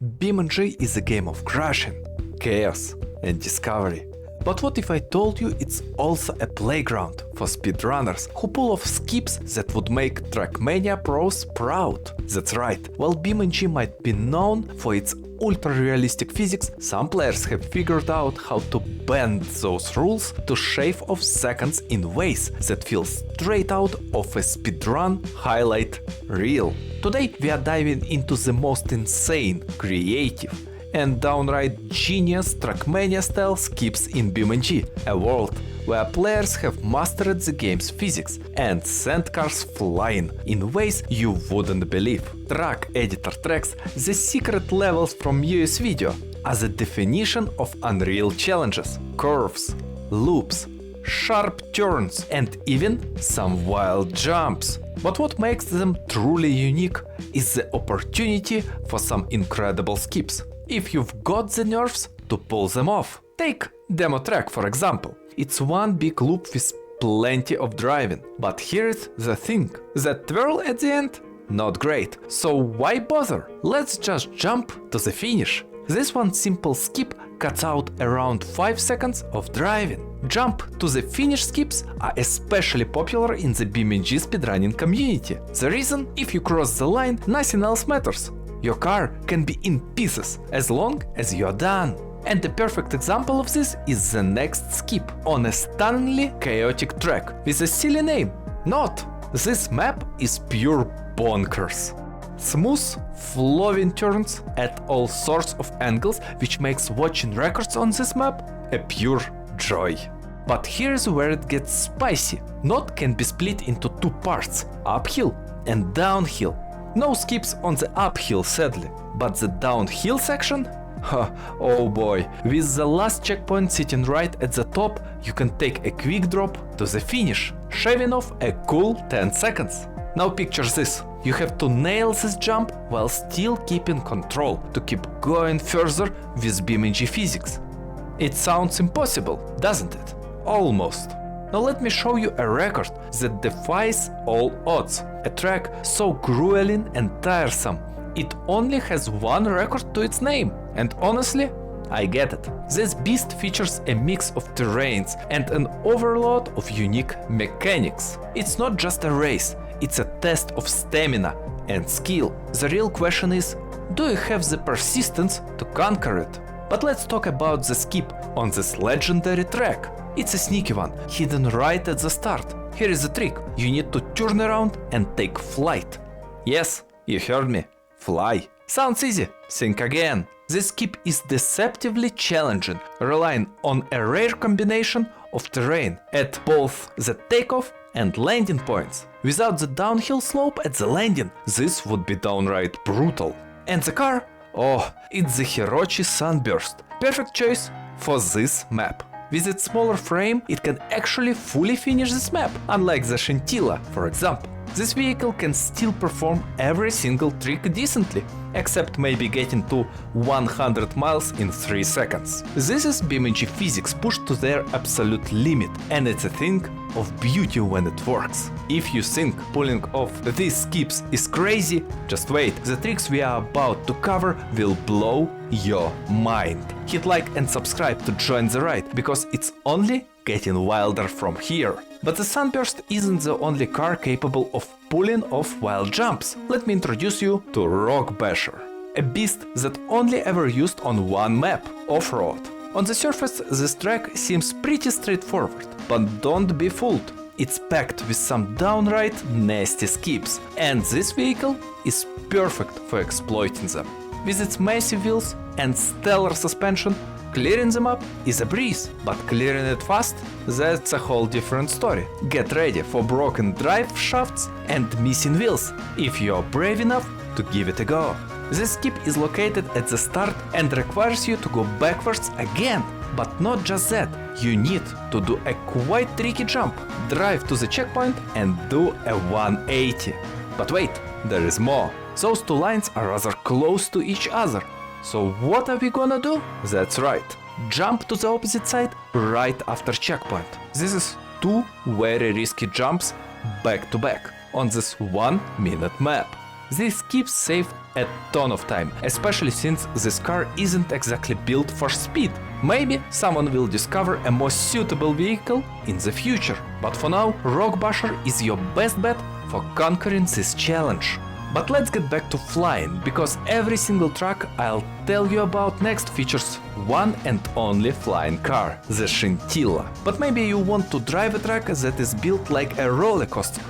BeamNG is a game of crashing, chaos and discovery. But what if I told you it's also a playground for speedrunners who pull off skips that would make Trackmania pros proud? That's right, while BeamNG might be known for its ultra-realistic physics, some players have figured out how to bend those rules to shave off seconds in ways that feel straight out of a speedrun highlight reel. Today we are diving into the most insane, creative and downright genius Trackmania-style skips in BeamNG, a world where players have mastered the game's physics and sent cars flying in ways you wouldn't believe. Track editor tracks the secret levels from US video as a definition of unreal challenges, curves, loops, sharp turns and even some wild jumps. But what makes them truly unique is the opportunity for some incredible skips, if you've got the nerves to pull them off. Take Demotrack for example. It's one big loop with plenty of driving. But here's the thing, that twirl at the end? Not great. So why bother? Let's just jump to the finish. This one simple skip cuts out around 5 seconds of driving. Jump to the finish skips are especially popular in the BeamNG speedrunning community. The reason? If you cross the line, nothing else matters. Your car can be in pieces as long as you're done. And the perfect example of this is the next skip on a stunningly chaotic track with a silly name. Not! This map is pure bonkers. Smooth, flowing turns at all sorts of angles, which makes watching records on this map a pure joy. But here's where it gets spicy. Note can be split into two parts, uphill and downhill. No skips on the uphill sadly, but the downhill section? Oh boy, with the last checkpoint sitting right at the top, you can take a quick drop to the finish, shaving off a cool 10 seconds. Now picture this, you have to nail this jump while still keeping control to keep going further with BeamNG physics. It sounds impossible, doesn't it? Almost. Now let me show you a record that defies all odds. A track so grueling and tiresome, it only has one record to its name. And honestly, I get it. This beast features a mix of terrains and an overload of unique mechanics. It's not just a race, it's a test of stamina and skill. The real question is, do you have the persistence to conquer it? But let's talk about the skip on this legendary track. It's a sneaky one, hidden right at the start. Here is the trick, you need to turn around and take flight. Yes, you heard me, fly. Sounds easy, think again. This skip is deceptively challenging, relying on a rare combination of terrain at both the takeoff and landing points. Without the downhill slope at the landing, this would be downright brutal. And the car? Oh, it's the Hirochi Sunburst. Perfect choice for this map. With its smaller frame, it can actually fully finish this map, unlike the Scintilla, for example. This vehicle can still perform every single trick decently, except maybe getting to 100 miles in 3 seconds. This is BeamNG physics pushed to their absolute limit, and it's a thing of beauty when it works. If you think pulling off these skips is crazy, just wait, the tricks we are about to cover will blow your mind. Hit like and subscribe to join the ride, because it's only getting wilder from here. But the Sunburst isn't the only car capable of pulling off wild jumps. Let me introduce you to Gabester, a beast that only ever used on one map, Offroad. On the surface, this track seems pretty straightforward, but don't be fooled. It's packed with some downright nasty skips, and this vehicle is perfect for exploiting them. With its massive wheels and stellar suspension, clearing them up is a breeze, but clearing it fast, that's a whole different story. Get ready for broken drive shafts and missing wheels, if you're brave enough to give it a go. This skip is located at the start and requires you to go backwards again. But not just that, you need to do a quite tricky jump, drive to the checkpoint and do a 180. But wait, there is more. Those two lines are rather close to each other. So what are we gonna do? That's right, jump to the opposite side right after checkpoint. This is two very risky jumps back to back on this 1 minute map. These skips save a ton of time, especially since this car isn't exactly built for speed. Maybe someone will discover a more suitable vehicle in the future, but for now, Rockbusher is your best bet for conquering this challenge. But let's get back to flying, because every single track I'll tell you about next features one and only flying car, the Scintilla. But maybe you want to drive a track that is built like a roller coaster.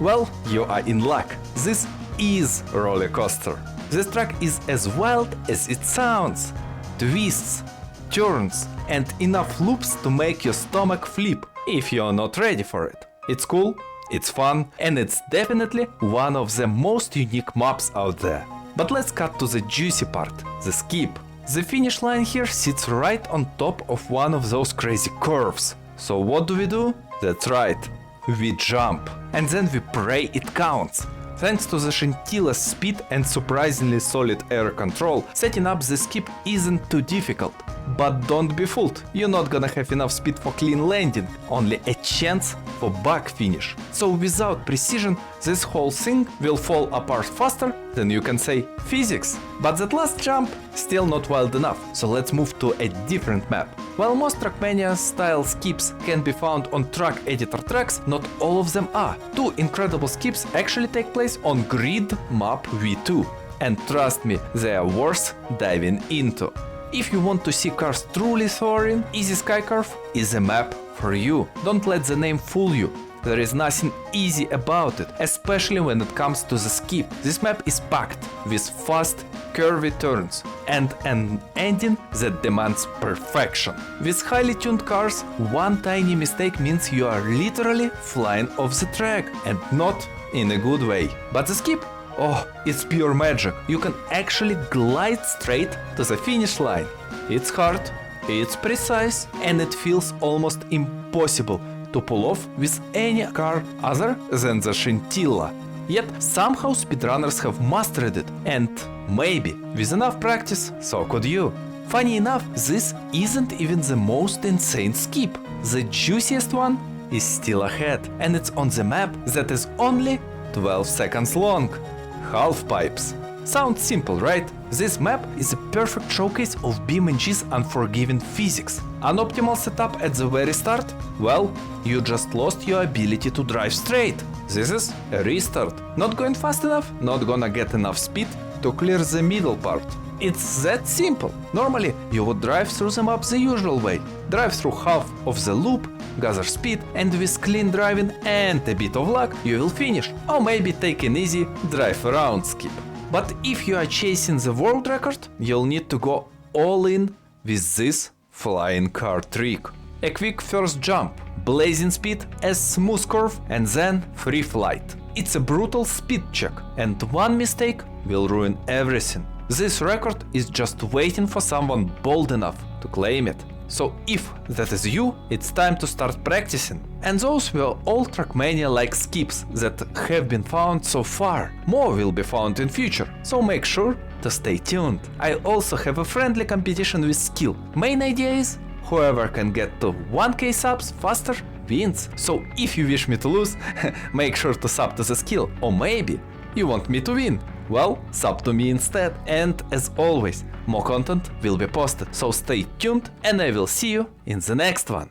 Well, you are in luck. This is a roller coaster. This track is as wild as it sounds. Twists, turns, and enough loops to make your stomach flip if you're not ready for it. It's cool, it's fun, and it's definitely one of the most unique maps out there. But let's cut to the juicy part, the skip. The finish line here sits right on top of one of those crazy curves. So what do? That's right, we jump. And then we pray it counts. Thanks to the Scintilla's speed and surprisingly solid air control, setting up the skip isn't too difficult. But don't be fooled, you're not gonna have enough speed for clean landing, only a chance for bug finish. So without precision, this whole thing will fall apart faster than you can say physics. But that last jump still not wild enough, so let's move to a different map. While most Trackmania-style skips can be found on track editor tracks, not all of them are. Two incredible skips actually take place on Grid Map V2. And trust me, they are worth diving into. If you want to see cars truly soaring, Easy Skycurve is a map for you. Don't let the name fool you. There is nothing easy about it, especially when it comes to the skip. This map is packed with fast, curvy turns and an ending that demands perfection. With highly tuned cars, one tiny mistake means you are literally flying off the track, and not in a good way. But the skip? Oh, it's pure magic. You can actually glide straight to the finish line. It's hard, it's precise, and it feels almost impossible to pull off with any car other than the Scintilla. Yet somehow speedrunners have mastered it, and maybe with enough practice, so could you. Funny enough, this isn't even the most insane skip. The juiciest one is still ahead, and it's on the map that is only 12 seconds long. Halfpipes. Sounds simple, right? This map is a perfect showcase of BeamNG's unforgiving physics. Unoptimal setup at the very start? Well, you just lost your ability to drive straight. This is a restart. Not going fast enough? Not gonna get enough speed to clear the middle part. It's that simple. Normally, you would drive through the map the usual way. Drive through half of the loop, gather speed, and with clean driving and a bit of luck, you will finish. Or maybe take an easy drive around skip. But if you are chasing the world record, you'll need to go all in with this flying car trick. A quick first jump, blazing speed, a smooth curve, and then free flight. It's a brutal speed check, and one mistake will ruin everything. This record is just waiting for someone bold enough to claim it. So if that is you, it's time to start practicing. And those were all Trackmania-like skips that have been found so far. More will be found in future, so make sure to stay tuned. I also have a friendly competition with skill. Main idea is whoever can get to 1k subs faster wins. So if you wish me to lose, make sure to sub to the skill. Or maybe you want me to win. Well, sub to me instead. And as always, more content will be posted. So stay tuned and I will see you in the next one.